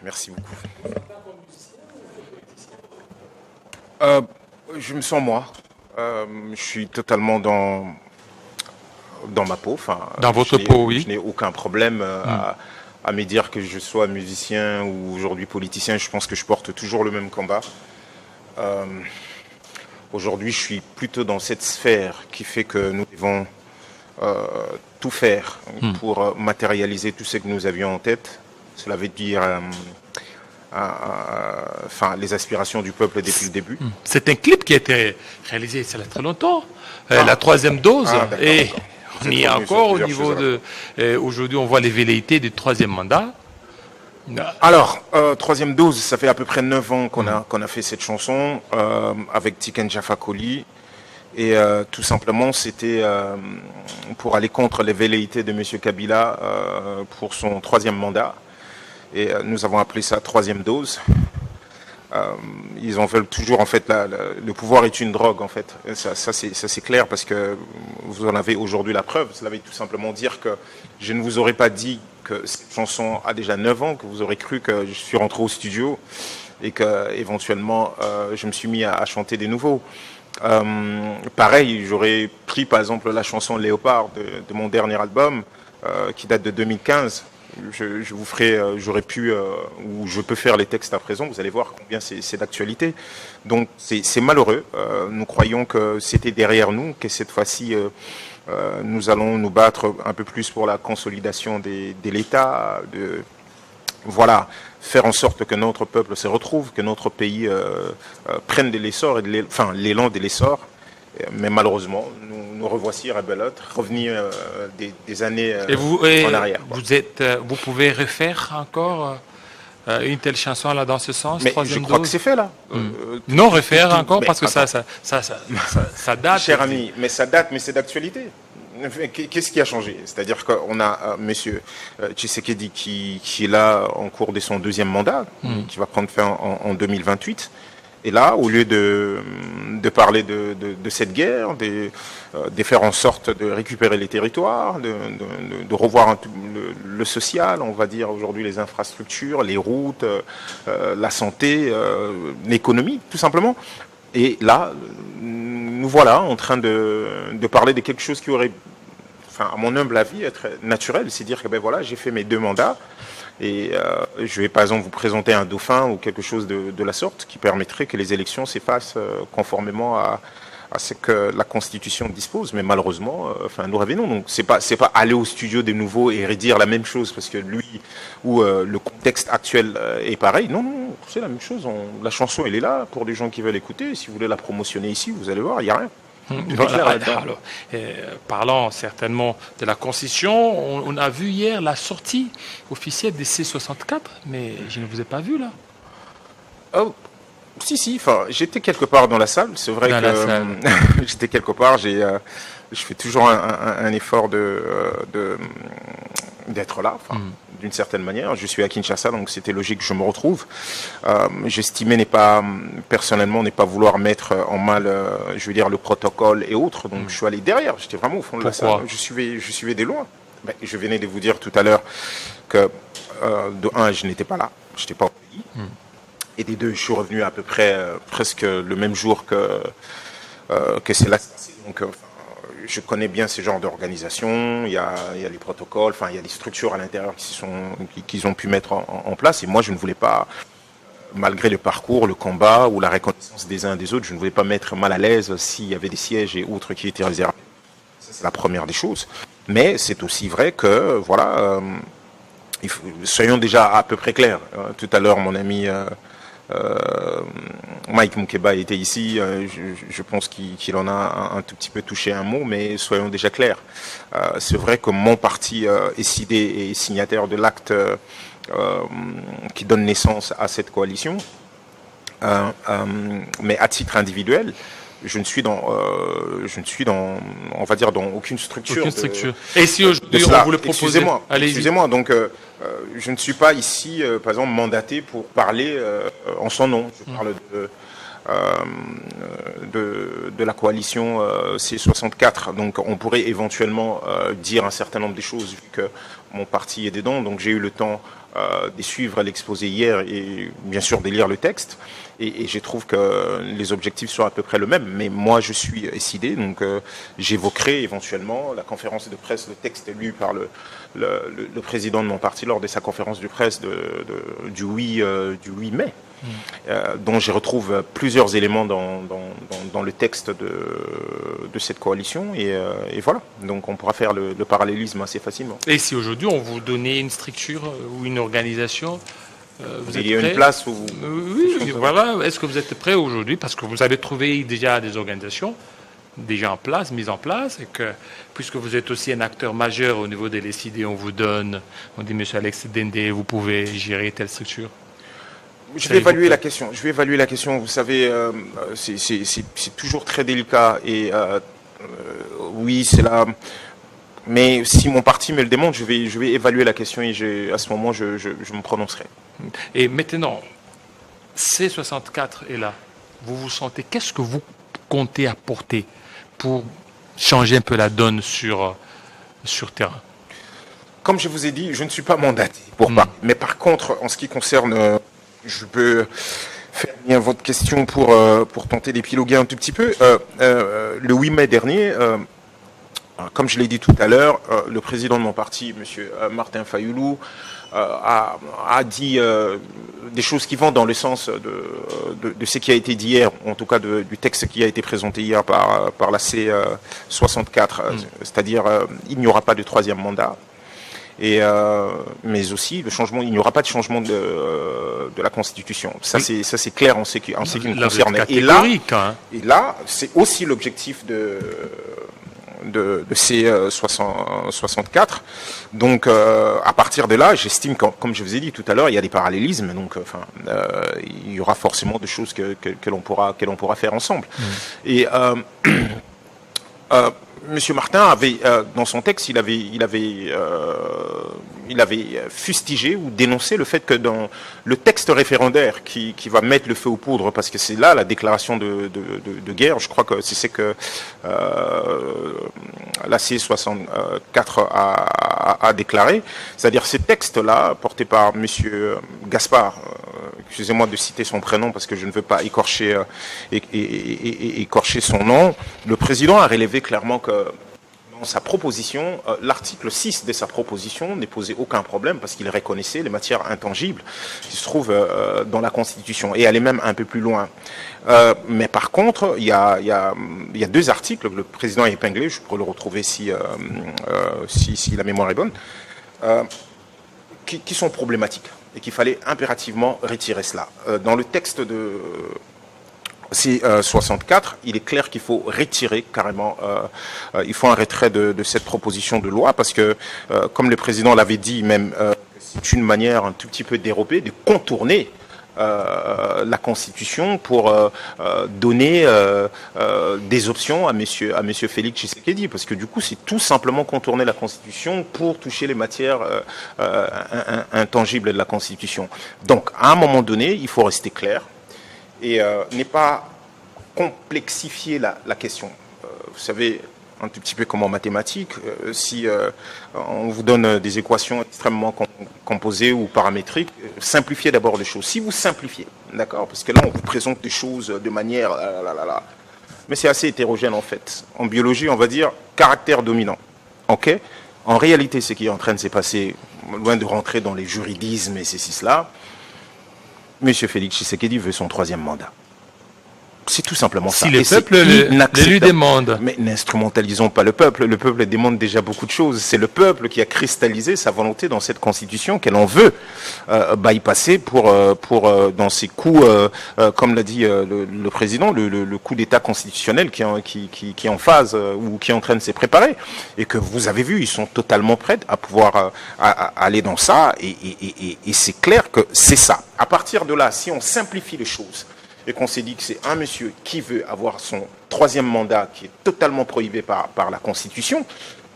Merci beaucoup. Je me sens moi. Je suis totalement dans ma peau. Enfin, Dans votre peau, oui. Je n'ai aucun problème à me dire que je sois musicien ou aujourd'hui politicien. Je pense que je porte toujours le même combat. Aujourd'hui, je suis plutôt dans cette sphère qui fait que nous devons tout faire pour matérialiser tout ce que nous avions en tête. Cela veut dire les aspirations du peuple depuis le début. C'est un clip qui a été réalisé il y a très longtemps. La troisième dose. Et d'accord. on y est encore au niveau de... Aujourd'hui, on voit les velléités du troisième mandat. Alors, troisième dose, ça fait à peu près 9 ans qu'on a fait cette chanson avec Tiken Jah Fakoly. Et tout simplement, c'était pour aller contre les velléités de M. Kabila pour son troisième mandat. Et nous avons appelé ça troisième dose. Ils en veulent toujours, en fait, le pouvoir est une drogue, en fait. Ça c'est clair parce que vous en avez aujourd'hui la preuve. Cela veut tout simplement dire que je ne vous aurais pas dit que cette chanson a déjà 9 ans, que vous aurez cru que je suis rentré au studio et que éventuellement je me suis mis à chanter des nouveaux. Pareil, j'aurais pris par exemple la chanson Léopard de mon dernier album qui date de 2015. Je vous ferai, j'aurais pu, ou je peux faire les textes à présent, vous allez voir combien c'est d'actualité. Donc c'est malheureux, nous croyons que c'était derrière nous, que cette fois-ci nous allons nous battre un peu plus pour la consolidation de l'État, voilà, faire en sorte que notre peuple se retrouve, que notre pays prenne de l'essor, l'élan de l'essor. Mais malheureusement, nous revoici rebelote, revenir des années en arrière. Vous pouvez refaire encore une telle chanson là dans ce sens? Mais je crois que c'est fait là. Non, refaire encore parce que ça date. Cher ami, mais ça date, mais c'est d'actualité. Qu'est-ce qui a changé? C'est-à-dire qu'on a Monsieur Tshisekedi qui est là en cours de son deuxième mandat, qui va prendre fin en 2028. Et là, au lieu de parler de cette guerre, de faire en sorte de récupérer les territoires, de revoir le social, on va dire aujourd'hui les infrastructures, les routes, la santé, l'économie, tout simplement. Et là, nous voilà en train de parler de quelque chose qui aurait, à mon humble avis, être naturel. C'est dire que ben voilà, j'ai fait mes 2 mandats. Et je vais par exemple vous présenter un dauphin ou quelque chose de la sorte qui permettrait que les élections s'effacent conformément à ce que la Constitution dispose. Mais malheureusement, nous revenons. Donc c'est pas aller au studio de nouveau et redire la même chose parce que lui ou le contexte actuel est pareil. Non, c'est la même chose. La chanson elle est là pour les gens qui veulent écouter. Si vous voulez la promotionner ici, vous allez voir, il n'y a rien. Voilà, alors, parlant certainement de la Constitution, on a vu hier la sortie officielle des C64, mais je ne vous ai pas vu là. Oh, si, j'étais quelque part dans la salle, c'est vrai que j'étais quelque part, je fais toujours un effort d'être là, d'une certaine manière. Je suis à Kinshasa, donc c'était logique que je me retrouve. J'estimais personnellement, ne pas vouloir mettre en mal, je veux dire, le protocole et autres. Donc je suis allé derrière, j'étais vraiment au fond de la salle. Je suivais de loin. Je venais de vous dire tout à l'heure que, de un, je n'étais pas là, je n'étais pas au pays. Et des deux, je suis revenu à peu près presque le même jour que c'est là. Donc, je connais bien ce genre d'organisation, il y a les protocoles, il y a des structures à l'intérieur qu'ils ont pu mettre en place. Et moi, je ne voulais pas, malgré le parcours, le combat ou la reconnaissance des uns des autres, je ne voulais pas mettre mal à l'aise s'il y avait des sièges et autres qui étaient réservés. C'est la première des choses. Mais c'est aussi vrai que, voilà, soyons déjà à peu près clairs. Tout à l'heure, mon ami... Mike Moukeba était ici, je pense qu'il en a un tout petit peu touché un mot, mais soyons déjà clairs. C'est vrai que mon parti est cédé et signataire de l'acte qui donne naissance à cette coalition, mais à titre individuel, je ne suis dans, on va dire, dans aucune structure. Aucune structure. Et si aujourd'hui on vous le propose, excusez-moi, donc je ne suis pas ici, par exemple, mandaté pour parler en son nom. Je parle de la coalition C64. Donc on pourrait éventuellement dire un certain nombre de choses vu que mon parti est dedans. Donc j'ai eu le temps de suivre l'exposé hier et bien sûr de lire le texte. Et je trouve que les objectifs sont à peu près le même. Mais moi, je suis SID, donc j'évoquerai éventuellement la conférence de presse, le texte lu par le président de mon parti lors de sa conférence de presse du 8 mai. Dont je retrouve plusieurs éléments dans le texte de cette coalition et voilà, donc on pourra faire le parallélisme assez facilement. Et si aujourd'hui on vous donnait une structure ou une organisation, vous êtes il y a prêt? une place où oui, voilà. Est-ce que vous êtes prêt aujourd'hui, parce que vous avez trouvé déjà des organisations déjà mises en place, et que puisque vous êtes aussi un acteur majeur au niveau des LSID, on dit monsieur Alex Dendé, vous pouvez gérer telle structure? Je vais évaluer la question. Vous savez, c'est toujours très délicat et oui, c'est là. Mais si mon parti me le demande, je vais évaluer la question et à ce moment, je me prononcerai. Et maintenant, C64 est là. Vous vous sentez, qu'est-ce que vous comptez apporter pour changer un peu la donne sur terrain? Comme je vous ai dit, je ne suis pas mandaté pour pas. Mais par contre, en ce qui concerne... je peux faire bien votre question pour tenter d'épiloguer un tout petit peu. Le 8 mai dernier, comme je l'ai dit tout à l'heure, le président de mon parti, M. Martin Fayoulou, a dit des choses qui vont dans le sens de ce qui a été dit hier, en tout cas du texte qui a été présenté hier par la C64, c'est-à-dire il n'y aura pas de troisième mandat. Mais aussi il n'y aura pas de changement de la Constitution. Ça c'est clair en ce qui nous concerne. Et là, c'est aussi l'objectif de ces 64. Donc à partir de là, j'estime comme je vous ai dit tout à l'heure, il y a des parallélismes. Donc il y aura forcément des choses que l'on pourra faire ensemble. Et Monsieur Martin avait, dans son texte, il avait fustigé ou dénoncé le fait que dans le texte référendaire qui va mettre le feu aux poudres, parce que c'est là la déclaration de guerre, je crois que c'est ce que la C64 a déclaré, c'est-à-dire ces textes-là, portés par Monsieur Gaspard, excusez-moi de citer son prénom parce que je ne veux pas écorcher son nom, le président a relevé clairement que dans sa proposition, l'article 6 de sa proposition ne posait aucun problème parce qu'il reconnaissait les matières intangibles qui se trouvent dans la Constitution et allait même un peu plus loin. Mais par contre, il y a deux articles que le président a épinglés, je pourrais le retrouver si la mémoire est bonne, qui sont problématiques et qu'il fallait impérativement retirer cela. Dans le texte de C64, il est clair qu'il faut retirer carrément, il faut un retrait de cette proposition de loi parce que, comme le président l'avait dit même, c'est une manière un tout petit peu dérobée de contourner la Constitution pour donner des options à monsieur Félix Tshisekedi, parce que du coup c'est tout simplement contourner la Constitution pour toucher les matières intangibles de la Constitution. Donc à un moment donné, il faut rester clair et n'est pas complexifier la question. Vous savez un tout petit peu comme en mathématiques, si on vous donne des équations extrêmement composées ou paramétriques, simplifiez d'abord les choses. Si vous simplifiez, d'accord, parce que là on vous présente des choses de manière... mais c'est assez hétérogène en fait. En biologie, on va dire caractère dominant. Ok. En réalité, ce qui est en train de se passer, loin de rentrer dans les juridismes et ceci, cela, M. Félix Tshisekedi veut son troisième mandat. C'est tout simplement ça. Si le peuple le lui demande. Mais n'instrumentalisons pas le peuple. Le peuple demande déjà beaucoup de choses. C'est le peuple qui a cristallisé sa volonté dans cette constitution qu'elle en veut bypasser pour dans ces coups, comme l'a dit le président, le coup d'État constitutionnel qui est en phase ou qui est en train de se préparer. Et que vous avez vu, ils sont totalement prêts à pouvoir à aller dans ça. Et c'est clair que c'est ça. À partir de là, si on simplifie les choses, et qu'on s'est dit que c'est un monsieur qui veut avoir son troisième mandat qui est totalement prohibé par la Constitution,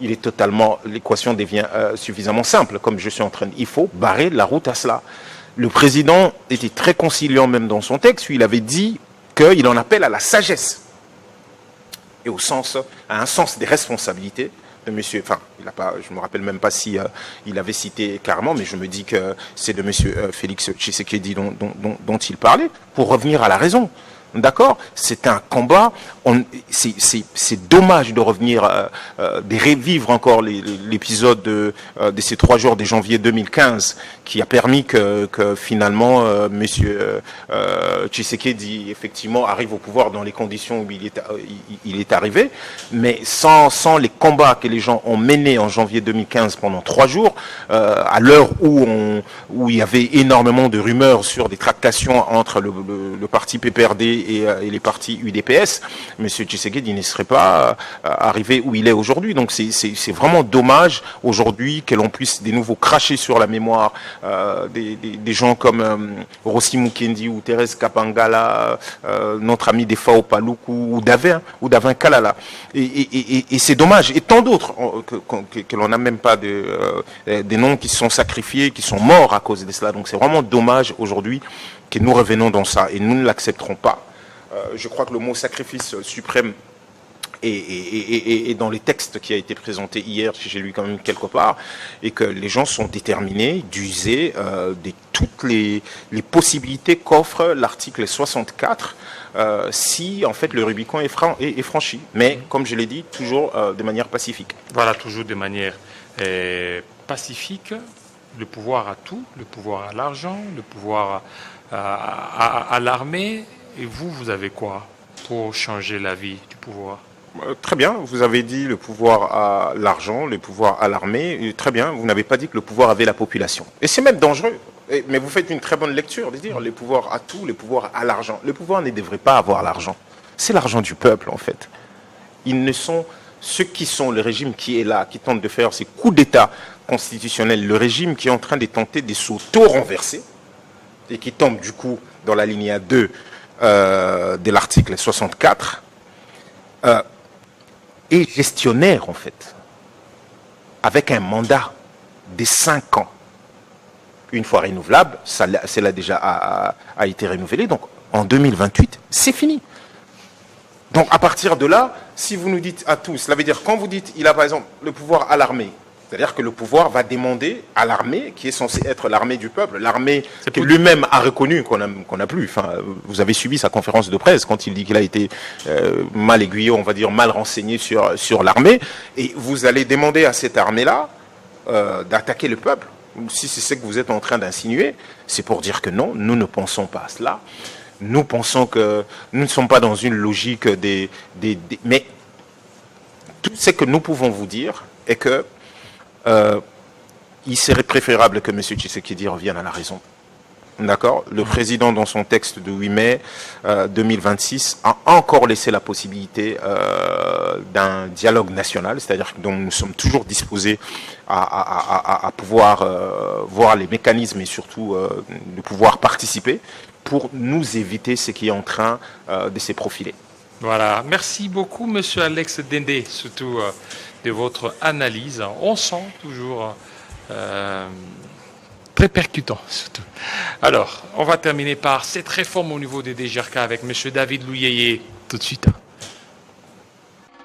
l'équation devient suffisamment simple, comme je suis en train de... Il faut barrer la route à cela. Le président était très conciliant même dans son texte, où il avait dit qu'il en appelle à la sagesse et à un sens des responsabilités de monsieur, enfin, il a pas, je me rappelle même pas si il avait cité carrément, mais je me dis que c'est de monsieur Félix Tshisekedi dont il parlait, pour revenir à la raison. D'accord, c'est un combat. C'est dommage de revenir, de revivre encore l'épisode de ces 3 jours de janvier 2015, qui a permis que finalement Monsieur Tshisekedi effectivement arrive au pouvoir dans les conditions où il est arrivé, mais sans les combats que les gens ont menés en janvier 2015 pendant 3 jours, à l'heure où il y avait énormément de rumeurs sur des tractations entre le parti PPRD et les partis UDPS, M. Tshisekedi ne serait pas arrivé où il est aujourd'hui. Donc c'est vraiment dommage aujourd'hui que l'on puisse de nouveau cracher sur la mémoire des gens comme Rossi Mukendi ou Thérèse Kapangala, notre ami Defao Paluku ou Davin Kalala. Et c'est dommage. Et tant d'autres que l'on n'a même pas des noms qui se sont sacrifiés, qui sont morts à cause de cela. Donc c'est vraiment dommage aujourd'hui que nous revenons dans ça et nous ne l'accepterons pas. Je crois que le mot sacrifice suprême est dans les textes qui a été présenté hier, j'ai lu quand même quelque part, et que les gens sont déterminés d'user de toutes les possibilités qu'offre l'article 64 si en fait le Rubicon est franchi. Mais comme je l'ai dit, toujours de manière pacifique. Voilà, toujours de manière pacifique. Le pouvoir à tout, le pouvoir à l'argent, le pouvoir à l'armée. Et vous avez quoi pour changer la vie du pouvoir? Très bien, vous avez dit le pouvoir à l'argent, le pouvoir à l'armée. Très bien, vous n'avez pas dit que le pouvoir avait la population. Et c'est même dangereux. Mais vous faites une très bonne lecture de dire le pouvoir à tout, le pouvoir à l'argent. Le pouvoir ne devrait pas avoir l'argent. C'est l'argent du peuple, en fait. Ils ne sont ceux qui sont le régime qui est là, qui tente de faire ces coups d'État constitutionnels, le régime qui est en train de tenter de s'auto-renverser et qui tombe du coup dans la lignée 2 de l'article 64, est gestionnaire en fait, avec un mandat de 5 ans. Une fois renouvelable, cela déjà a été renouvelé, donc en 2028, c'est fini. Donc à partir de là, si vous nous dites à tous, cela veut dire quand vous dites il a par exemple le pouvoir à l'armée, c'est-à-dire que le pouvoir va demander à l'armée, qui est censée être l'armée du peuple, l'armée que lui-même a reconnu qu'on n'a plus. Enfin, vous avez suivi sa conférence de presse quand il dit qu'il a été mal aiguillé, on va dire mal renseigné sur l'armée. Et vous allez demander à cette armée-là d'attaquer le peuple. Si c'est ce que vous êtes en train d'insinuer, c'est pour dire que non, nous ne pensons pas à cela. Nous pensons que nous ne sommes pas dans une logique mais tout ce que nous pouvons vous dire est que il serait préférable que M. Tshisekedi revienne à la raison. D'accord ? Le président, dans son texte de 8 mai 2026, a encore laissé la possibilité d'un dialogue national, c'est-à-dire que nous sommes toujours disposés à pouvoir voir les mécanismes et surtout de pouvoir participer pour nous éviter ce qui est en train de se profiler. Voilà. Merci beaucoup, Monsieur Alex Dendé, surtout de votre analyse. On sent toujours très percutant, surtout. Alors, on va terminer par cette réforme au niveau des DGRK avec Monsieur David Louyeye, tout de suite.